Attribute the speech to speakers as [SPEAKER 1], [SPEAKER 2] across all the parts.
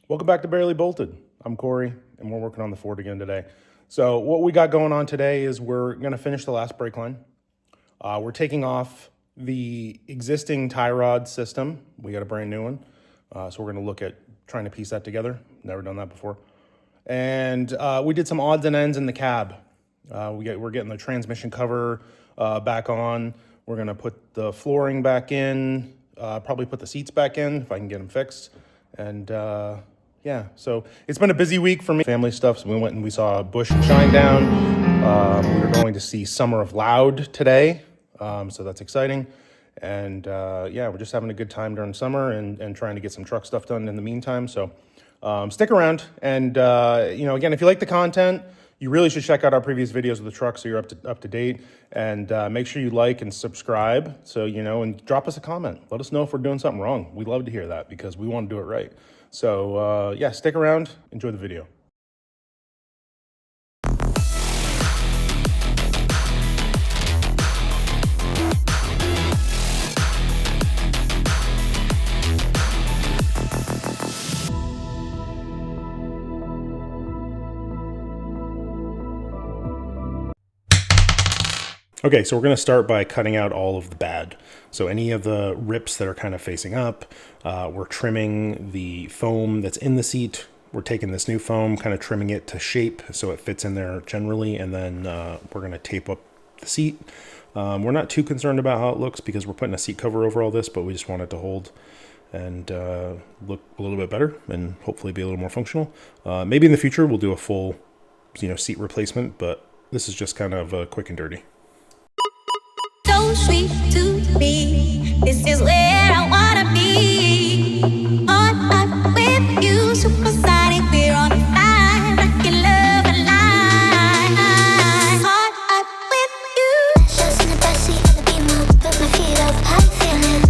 [SPEAKER 1] Welcome back to Barely Bolted. I'm Corey, and we're working on the Ford again today. So what we got going on today is we're going to finish the last brake line. We're taking off the existing tie rod system. We got a brand new one. So we're going to look at trying to piece that together. Never done that before. And we did some odds and ends in the cab. We're getting the transmission cover back on. We're going to put the flooring back in, probably put the seats back in if I can get them fixed. And yeah, so it's been a busy week for me. Family stuff, so we went and we saw Bush and Shinedown. We were going to see Summer of Loud today, so that's exciting. And yeah, we're just having a good time during summer and trying to get some truck stuff done in the meantime. So stick around. And again, if you like the content, you really should check out our previous videos of the truck so you're up to date. And make sure you like and subscribe. So and drop us a comment. Let us know if we're doing something wrong. We'd love to hear that because we want to do it right. So yeah, stick around. Enjoy the video. Okay, so we're going to start by cutting out all of the bad. So any of the rips that are kind of facing up, we're trimming the foam that's in the seat. We're taking this new foam, kind of trimming it to shape so it fits in there generally, and then we're going to tape up the seat. We're not too concerned about how it looks because we're putting a seat cover over all this, but we just want it to hold and look a little bit better and hopefully be a little more functional. Maybe in the future we'll do a full seat replacement, but this is just kind of quick and dirty.
[SPEAKER 2] So sweet to me, this is where I wanna be. On up with you, supersonic, we're on fire, rockin' love alive. On up with you. Just in the backseat of the Beamer, put my feet up, how you feeling?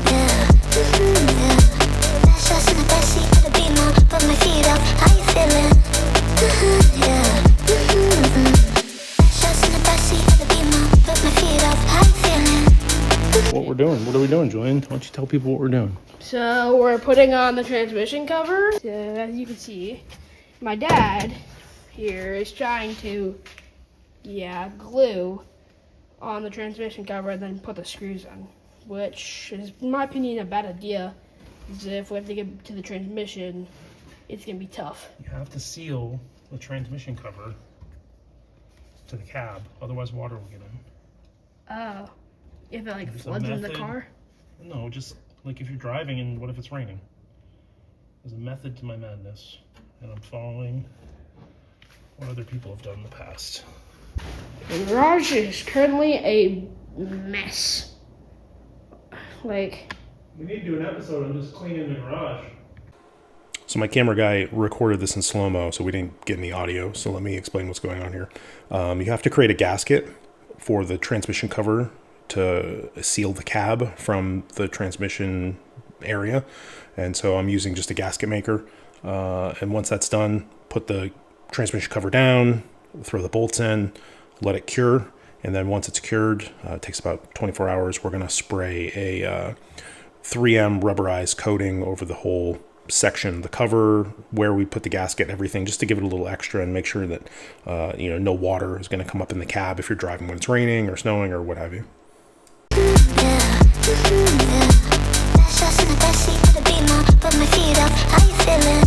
[SPEAKER 2] Yeah. Just in the backseat of the Beamer, put my feet up, how you feeling? Yeah.
[SPEAKER 1] What are we doing, Julian? Why don't you tell people what we're doing?
[SPEAKER 3] So we're putting on the transmission cover. So as you can see, my dad here is trying to, glue on the transmission cover and then put the screws in, which is, in my opinion, a bad idea. Because if we have to get to the transmission, it's gonna be tough.
[SPEAKER 1] You have to seal the transmission cover to the cab, otherwise water will get in.
[SPEAKER 3] Oh. If it floods in the car?
[SPEAKER 1] No, just like if you're driving and what if it's raining? There's a method to my madness, and I'm following what other people have done in the past.
[SPEAKER 3] The garage is currently a mess. We
[SPEAKER 1] need to do an episode on just cleaning the garage. So my camera guy recorded this in slow-mo, so we didn't get any audio, so let me explain what's going on here. You have to create a gasket for the transmission cover to seal the cab from the transmission area. And so I'm using just a gasket maker. And once that's done, put the transmission cover down, throw the bolts in, let it cure. And then once it's cured, it takes about 24 hours, we're gonna spray a 3M rubberized coating over the whole section, the cover, where we put the gasket, everything, just to give it a little extra and make sure that no water is gonna come up in the cab if you're driving when it's raining or snowing or what have you.
[SPEAKER 2] Just in the backseat of the Beamer, put my feet up, how you feeling?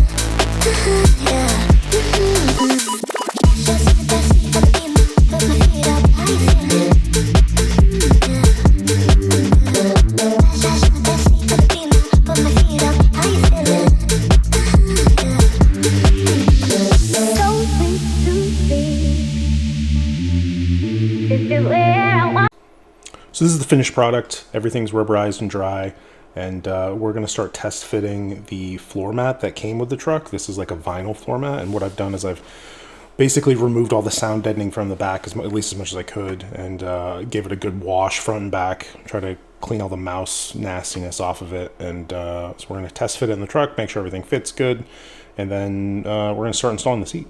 [SPEAKER 2] Just in the backseat of the Beamer, put my feet up, how you feeling? Just in the backseat of the Beamer, put my feet up, how you feeling? So sweet to see. This is where I want.
[SPEAKER 1] So this is the finished product. Everything's rubberized and dry, and we're going to start test fitting the floor mat that came with the truck. This is like a vinyl floor mat, and what I've done is I've basically removed all the sound deadening from the back, at least as much as I could, and gave it a good wash front and back, try to clean all the mouse nastiness off of it. And so we're going to test fit it in the truck, make sure everything fits good, and then we're going to start installing the seat.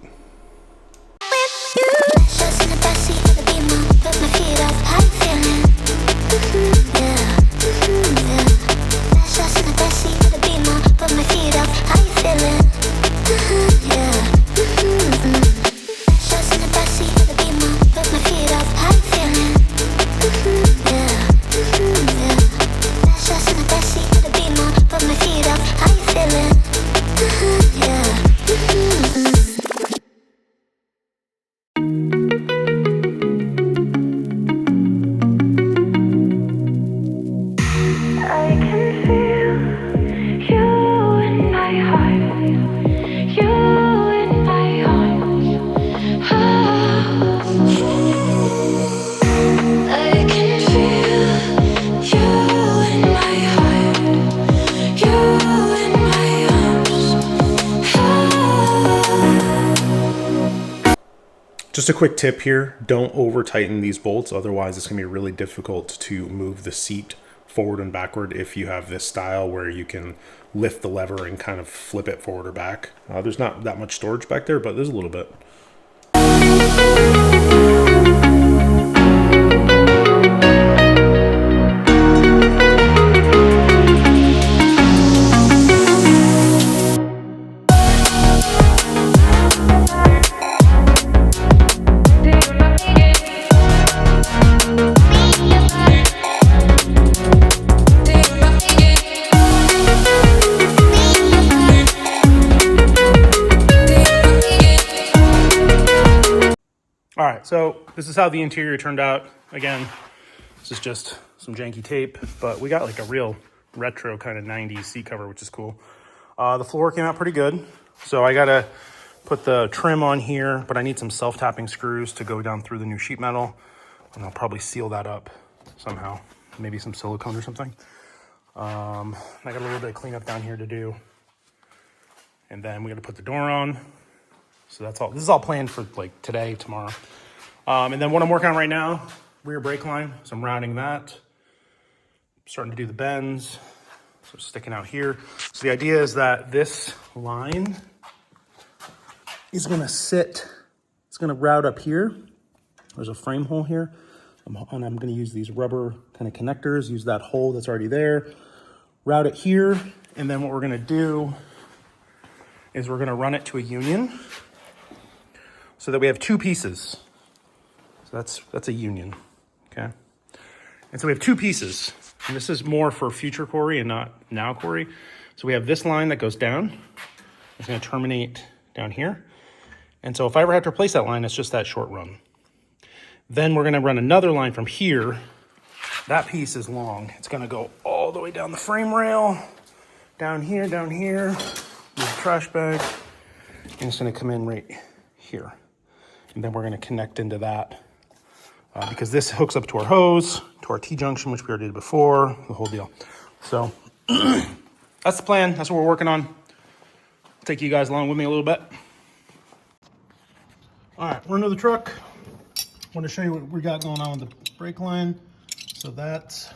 [SPEAKER 2] Just in the backseat of the Beamer, put my feet up, how you
[SPEAKER 1] Just a quick tip here, don't over tighten these bolts, otherwise it's gonna be really difficult to move the seat forward and backward if you have this style where you can lift the lever and kind of flip it forward or back. There's not that much storage back there, but there's a little bit. All right, so this is how the interior turned out. Again, this is just some janky tape, but we got like a real retro kind of 90s seat cover, which is cool. The floor came out pretty good. So I gotta put the trim on here, but I need some self-tapping screws to go down through the new sheet metal, and I'll probably seal that up somehow, maybe some silicone or something. I got a little bit of cleanup down here to do. And then we gotta put the door on. So that's all. This is all planned for like today, tomorrow. And then what I'm working on right now, rear brake line. So I'm rounding that. Starting to do the bends. So sticking out here. So the idea is that this line is gonna sit, it's gonna route up here. There's a frame hole here. And I'm gonna use these rubber kind of connectors, use that hole that's already there, route it here. And then what we're gonna do is we're gonna run it to a union so that we have two pieces. So that's a union, okay? And so we have two pieces, and this is more for future Corey and not now Corey. So we have this line that goes down. It's gonna terminate down here. And so if I ever have to replace that line, it's just that short run. Then we're gonna run another line from here. That piece is long. It's gonna go all the way down the frame rail, down here, with the trash bag, and it's gonna come in right here. And then we're gonna connect into that because this hooks up to our hose, to our T-junction, which we already did before, the whole deal. So that's the plan. That's what we're working on. I'll take you guys along with me a little bit. All right, we're into the truck. I want to show you what we got going on with the brake line. So this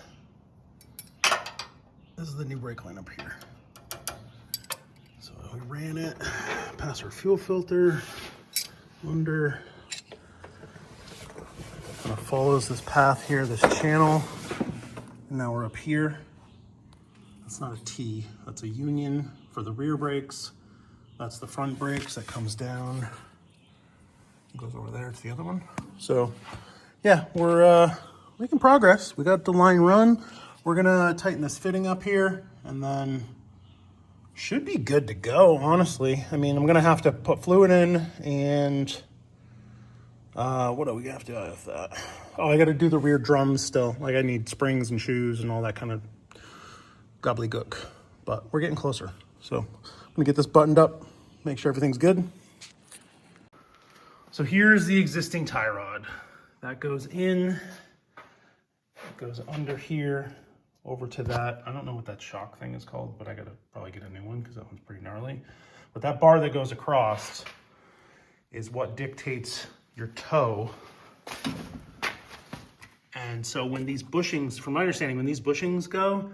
[SPEAKER 1] is the new brake line up here. So we ran it past our fuel filter, under, kind of follows this path here, this channel, and now we're up here. That's not a T, that's a union for the rear brakes. That's the front brakes that comes down. It goes over there to the other one. So yeah, we're making progress. We got the line run. We're gonna tighten this fitting up here, and then should be good to go, honestly. I mean, I'm gonna have to put fluid in, and what do we have to do with that? Oh, I gotta do the rear drums still. Like I need springs and shoes and all that kind of gobbledygook, but we're getting closer. So I'm gonna get this buttoned up, make sure everything's good. So here's the existing tie rod. That goes in, it goes under here, over to that. I don't know what that shock thing is called, but I gotta probably get a new one because that one's pretty gnarly. But that bar that goes across is what dictates your toe. And so when these bushings, from my understanding, when these bushings go,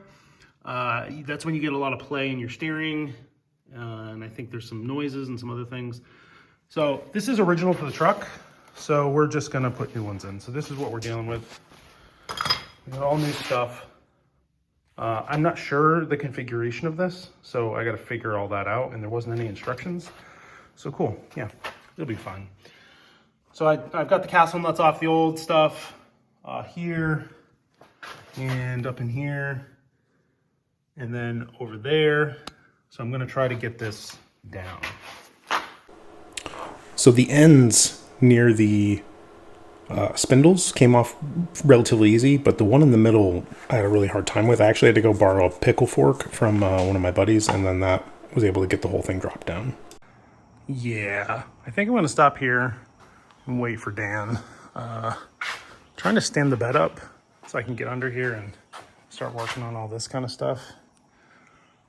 [SPEAKER 1] that's when you get a lot of play in your steering. And I think there's some noises and some other things. So this is original for the truck. So we're just gonna put new ones in. So this is what we're dealing with. We got all new stuff. I'm not sure the configuration of this, so I got to figure all that out, and there wasn't any instructions. So cool, yeah, it'll be fine. So I've got the castle nuts off the old stuff here, and up in here, and then over there. So I'm gonna try to get this down. So the ends near the spindles came off relatively easy, but the one in the middle I had a really hard time with. I actually had to go borrow a pickle fork from one of my buddies, and then that was able to get the whole thing dropped down. Yeah, I think I'm gonna stop here and wait for Dan. Trying to stand the bed up so I can get under here and start working on all this kind of stuff.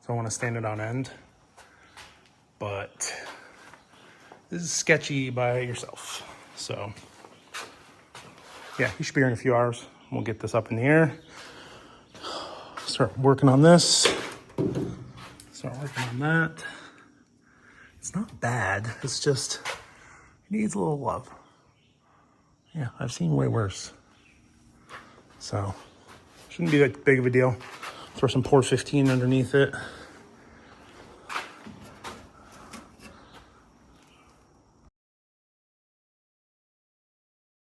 [SPEAKER 1] So I want to stand it on end, but this is sketchy by yourself. So yeah, he should be here in a few hours. We'll get this up in the air. Start working on this. Start working on that. It's not bad. It's just, it needs a little love. Yeah, I've seen way worse. So, shouldn't be that big of a deal. Throw some Port 15 underneath it.